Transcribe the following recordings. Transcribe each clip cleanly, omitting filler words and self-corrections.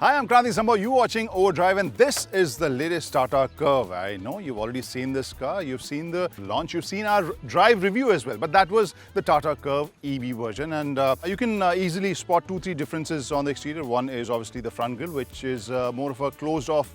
Hi, I'm Kranti Sambhav. You're watching Overdrive, and this is the latest Tata Curvv. I know you've already seen this car. You've seen the launch. You've seen our drive review as well. But that was the Tata Curvv EV version, and you can easily spot 2-3 differences on the exterior. One is obviously the front grille, which is more of a closed-off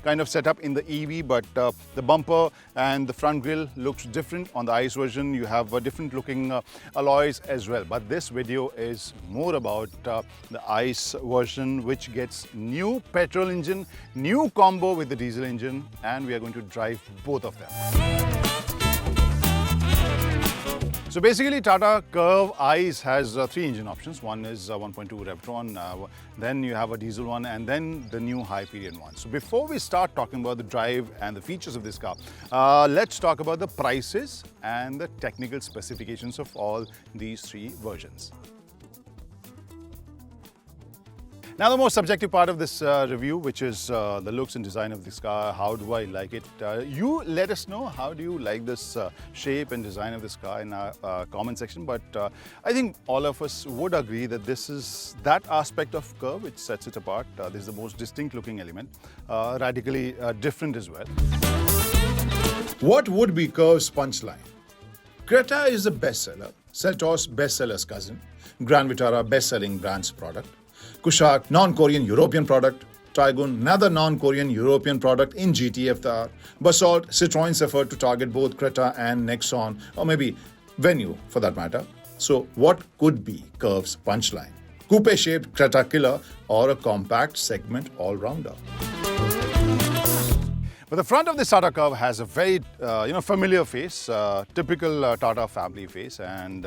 kind of setup in the EV, but the bumper and the front grille looks different. On the ICE version, you have different-looking alloys as well. But this video is more about the ICE version, which gets new petrol engine, new combo with the diesel engine, and we are going to drive both of them. So basically, Tata Curvv ICE has 3 engine options. One is 1.2 Revtron, then you have a diesel one, and then the new Hyperion one. So before we start talking about the drive and the features of this car, let's talk about the prices and the technical specifications of all these 3 versions. Now, the most subjective part of this review, which is the looks and design of this car. How do I like it? You let us know how do you like this shape and design of this car in our comment section. But I think all of us would agree that this is that aspect of Curvv which sets it apart. This is the most distinct looking element, radically different as well. What would be Curvv's punchline? Creta is a bestseller, Seltos bestseller's cousin, Grand Vitara best-selling brand's product, Kushaq, non-Korean European product, Taigun, another non-Korean European product in GTFR, Basalt, Citroen's effort to target both Creta and Nexon, or maybe Venue for that matter. So what could be Curvv's punchline? Coupe-shaped Creta killer or a compact segment all-rounder? But the front of this Tata Curvv has a very familiar face, typical Tata family face, and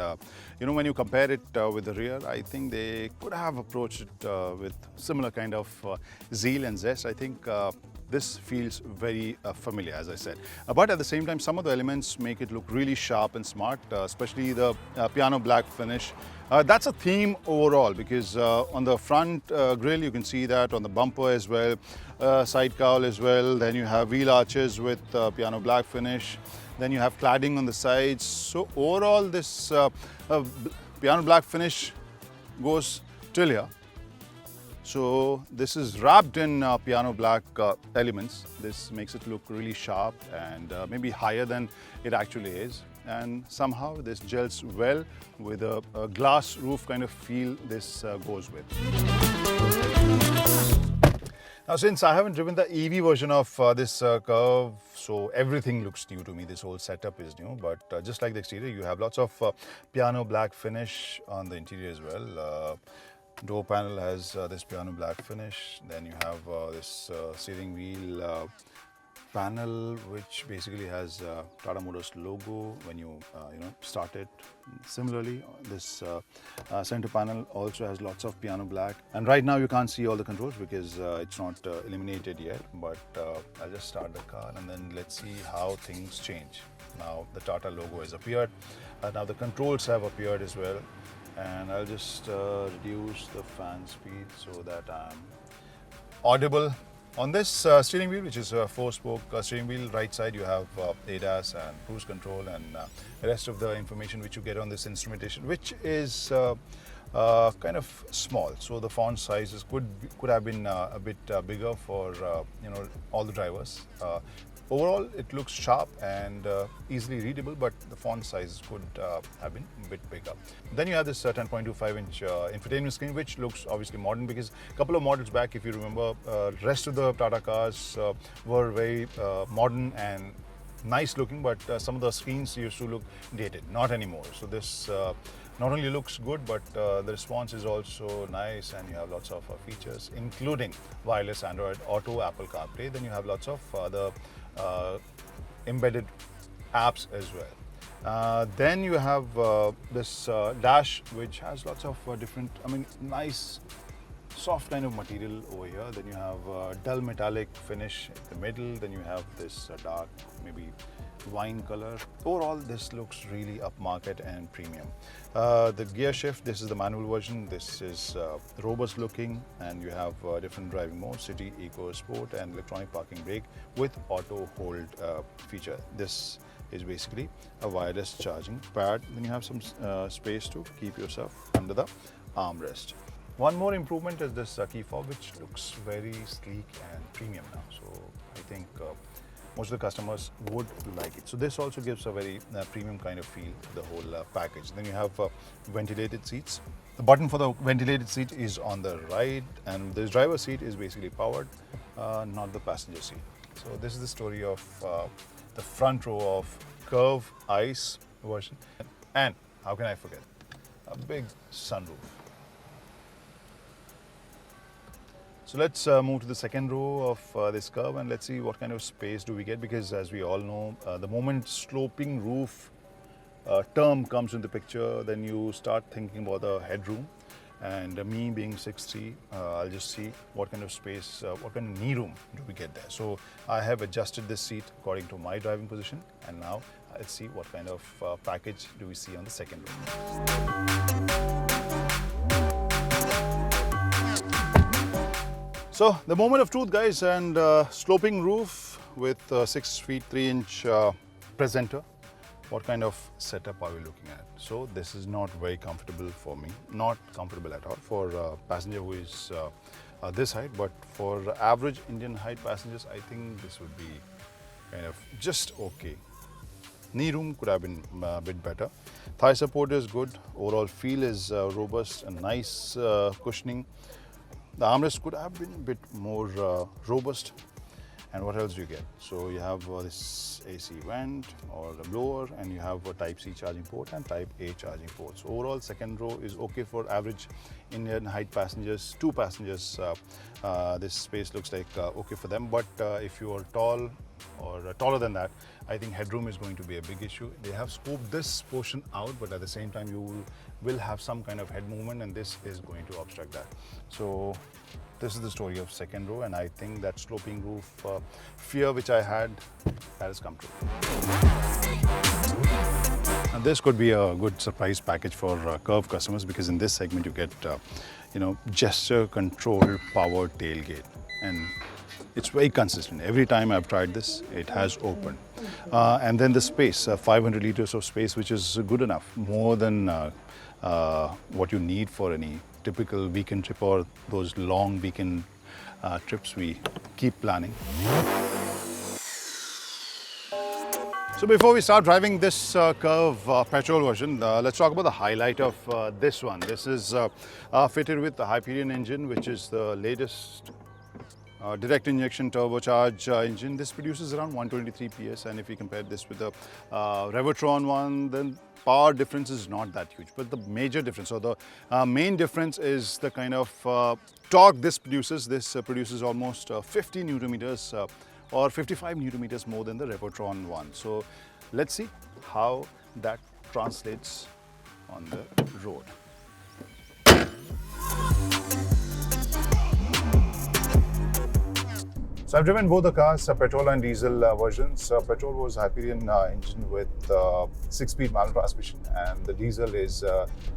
when you compare it with the rear, I think they could have approached it with similar kind of zeal and zest. I think this feels very familiar, as I said. But at the same time, some of the elements make it look really sharp and smart, especially the piano black finish. That's a theme overall, because on the front grille you can see that, on the bumper as well, side cowl as well. Then you have wheel arches with piano black finish. Then you have cladding on the sides. So overall, this piano black finish goes till here. So this is wrapped in piano black elements. This makes it look really sharp and maybe higher than it actually is. And somehow this gels well with a glass roof kind of feel this goes with. Now, since I haven't driven the EV version of this Curvv, so everything looks new to me. This whole setup is new, but just like the exterior, you have lots of piano black finish on the interior as well. Door panel has this piano black finish. Then you have this steering wheel panel, which basically has Tata Motors logo when you start it. Similarly, this center panel also has lots of piano black. And right now you can't see all the controls because it's not illuminated yet. But I'll just start the car and then let's see how things change. Now the Tata logo has appeared. Now the controls have appeared as well. And I'll just reduce the fan speed so that I'm audible. On this steering wheel, which is a 4-spoke steering wheel, right side you have ADAS and cruise control and the rest of the information which you get on this instrumentation, which is kind of small. So the font sizes could have been a bit bigger for all the drivers. Overall, it looks sharp and easily readable, but the font size could have been a bit bigger. Then you have this 10.25-inch infotainment screen, which looks obviously modern, because a couple of models back, if you remember, rest of the Tata cars were very modern and nice looking, but some of the screens used to look dated. Not anymore. So this not only looks good, but the response is also nice, and you have lots of features, including wireless Android Auto, Apple CarPlay. Then you have lots of other embedded apps as well. Then you have this dash, which has lots of different, nice soft kind of material over here. Then you have dull metallic finish in the middle. Then you have this dark, maybe wine color. Overall, this looks really upmarket and premium. The gear shift, this is the manual version. This is robust looking, and you have different driving modes: City, Eco, Sport, and electronic parking brake with auto hold feature. This is basically a wireless charging pad. Then you have some space to keep yourself under the armrest. One more improvement is this key fob, which looks very sleek and premium now. So I think most of the customers would like it. So this also gives a very premium kind of feel to the whole package. Then you have ventilated seats. The button for the ventilated seat is on the right, and this driver's seat is basically powered, not the passenger seat. So this is the story of the front row of Curvv Ice version. And how can I forget? A big sunroof. So let's move to the second row of this Curvv, and let's see what kind of space do we get, because as we all know, the moment sloping roof term comes into the picture, then you start thinking about the headroom. And me being 6'3", I'll just see what kind of space, what kind of knee room do we get there. So I have adjusted this seat according to my driving position, and now let's see what kind of package do we see on the second row. So the moment of truth, guys, and sloping roof with 6 feet 3 inch presenter. What kind of setup are we looking at? So this is not very comfortable for me, not comfortable at all for a passenger who is this height, but for average Indian height passengers, I think this would be kind of just okay. Knee room could have been a bit better. Thigh support is good. Overall feel is robust and nice cushioning. The armrest could have been a bit more robust. And what else do you get? So you have this AC vent or a blower, and you have a Type-C charging port and Type-A charging port. So overall, second row is okay for average Indian height passengers, 2 passengers. This space looks like okay for them. But if you are tall or taller than that, I think headroom is going to be a big issue. They have scoped this portion out, but at the same time, you will have some kind of head movement, and this is going to obstruct that. So this is the story of second row, and I think that sloping roof fear which I had, that has come true. And this could be a good surprise package for Curvv customers, because in this segment you get, gesture controlled power tailgate, and it's very consistent. Every time I've tried this, it has opened. And then the space, 500 liters of space, which is good enough, more than what you need for any typical weekend trip or those long weekend trips we keep planning. So before we start driving this Curvv Petrol version, let's talk about the highlight of this one. This is fitted with the Hyperion engine, which is the latest direct injection turbocharged engine. This produces around 123 PS, and if we compare this with the Revertron one, then power difference is not that huge. But the major difference, or the main difference, is the kind of torque this produces. This produces almost 50 Newton meters or 55 Newton meters more than the Revertron one. So let's see how that translates on the road. So I've driven both the cars, petrol and diesel versions. Petrol was Hyperion engine with 6-speed manual transmission, and the diesel is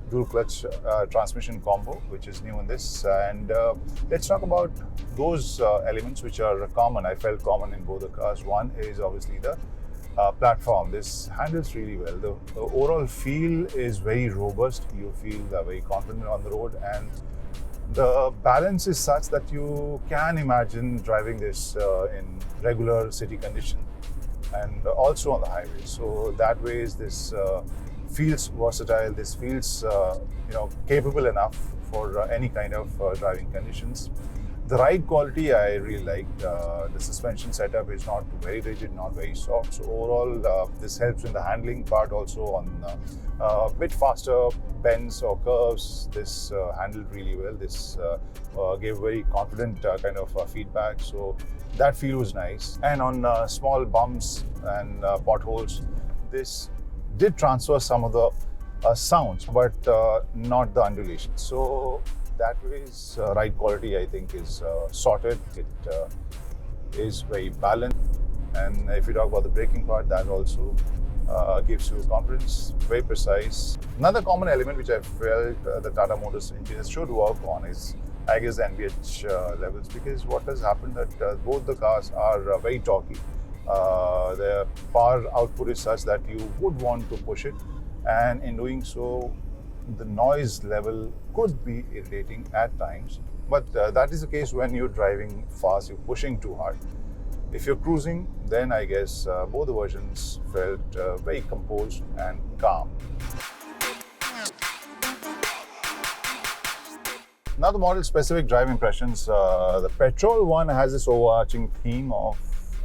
dual clutch transmission combo, which is new in this. And let's talk about those elements which are common. I felt common in both the cars. One is obviously the platform. This handles really well. The overall feel is very robust. You feel very confident on the road, and the balance is such that you can imagine driving this in regular city condition and also on the highway. So that way, this feels versatile. This feels capable enough for any kind of driving conditions. The ride quality I really liked. The suspension setup is not very rigid, not very soft. So overall, this helps in the handling part. Also on a bit faster bends or curves, this handled really well. This gave very confident kind of feedback. So that feel was nice. And on small bumps and potholes, this did transfer some of the sounds, but not the undulation. So that way's ride quality, I think, is sorted. It is very balanced. And if you talk about the braking part, that also gives you confidence, very precise. Another common element which I felt the Tata Motors engineers should work on is, I guess, the NVH levels, because what has happened that both the cars are very torquey. Their power output is such that you would want to push it, and in doing so, the noise level could be irritating at times, but that is the case when you're driving fast, you're pushing too hard. If you're cruising, then I guess both the versions felt very composed and calm. Now the model-specific drive impressions. The petrol one has this overarching theme of,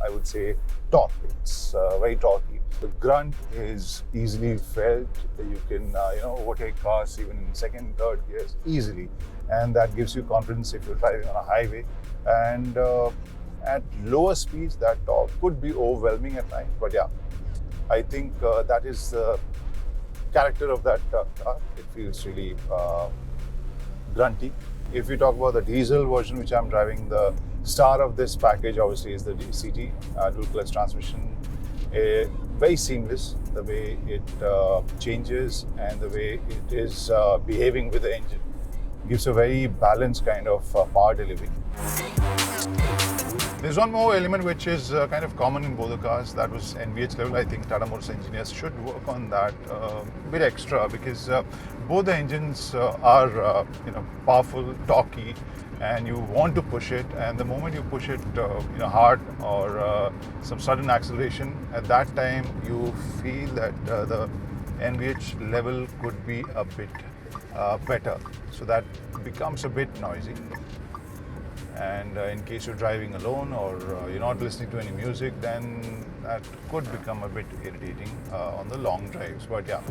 I would say, torque. It's very torquey. The grunt is easily felt. You can overtake cars even in second, third gears easily, and that gives you confidence if you're driving on a highway. And at lower speeds, that torque could be overwhelming at times. But yeah, I think that is the character of that car. It feels really grunty. If you talk about the diesel version, which I'm driving, the star of this package obviously is the DCT, dual clutch transmission. Very seamless, the way it changes and the way it is behaving with the engine. Gives a very balanced kind of power delivery. There's one more element which is kind of common in both the cars. That was NVH level. I think Tata Motors engineers should work on that a bit extra, because both the engines are powerful, torquey, and you want to push it. And the moment you push it hard or some sudden acceleration, at that time you feel that the NVH level could be a bit better. So that becomes a bit noisy. And in case you're driving alone or you're not listening to any music, then that could become a bit irritating on the long drives. But yeah.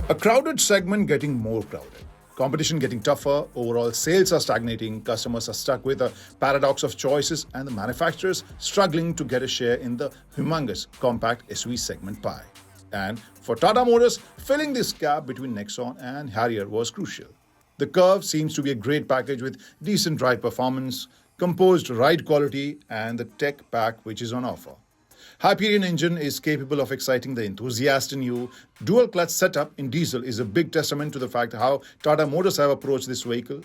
A crowded segment getting more crowded. Competition getting tougher, overall sales are stagnating, customers are stuck with a paradox of choices, and the manufacturers struggling to get a share in the humongous compact SUV segment pie. And for Tata Motors, filling this gap between Nexon and Harrier was crucial. The Curvv seems to be a great package with decent drive performance, composed ride quality, and the tech pack which is on offer. Hyperion engine is capable of exciting the enthusiast in you. Dual clutch setup in diesel is a big testament to the fact how Tata Motors have approached this vehicle.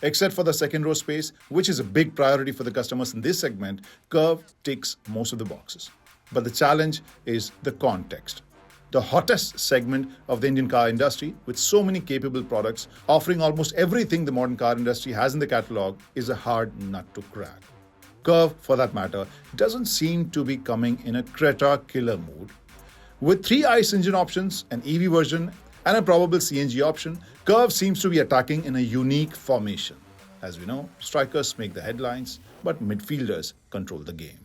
Except for the second row space, which is a big priority for the customers in this segment, Curvv ticks most of the boxes. But the challenge is the context. The hottest segment of the Indian car industry, with so many capable products offering almost everything the modern car industry has in the catalogue, is a hard nut to crack. Curvv, for that matter, doesn't seem to be coming in a Creta killer mood. With 3 ICE engine options, an EV version, and a probable CNG option, Curvv seems to be attacking in a unique formation. As we know, strikers make the headlines, but midfielders control the game.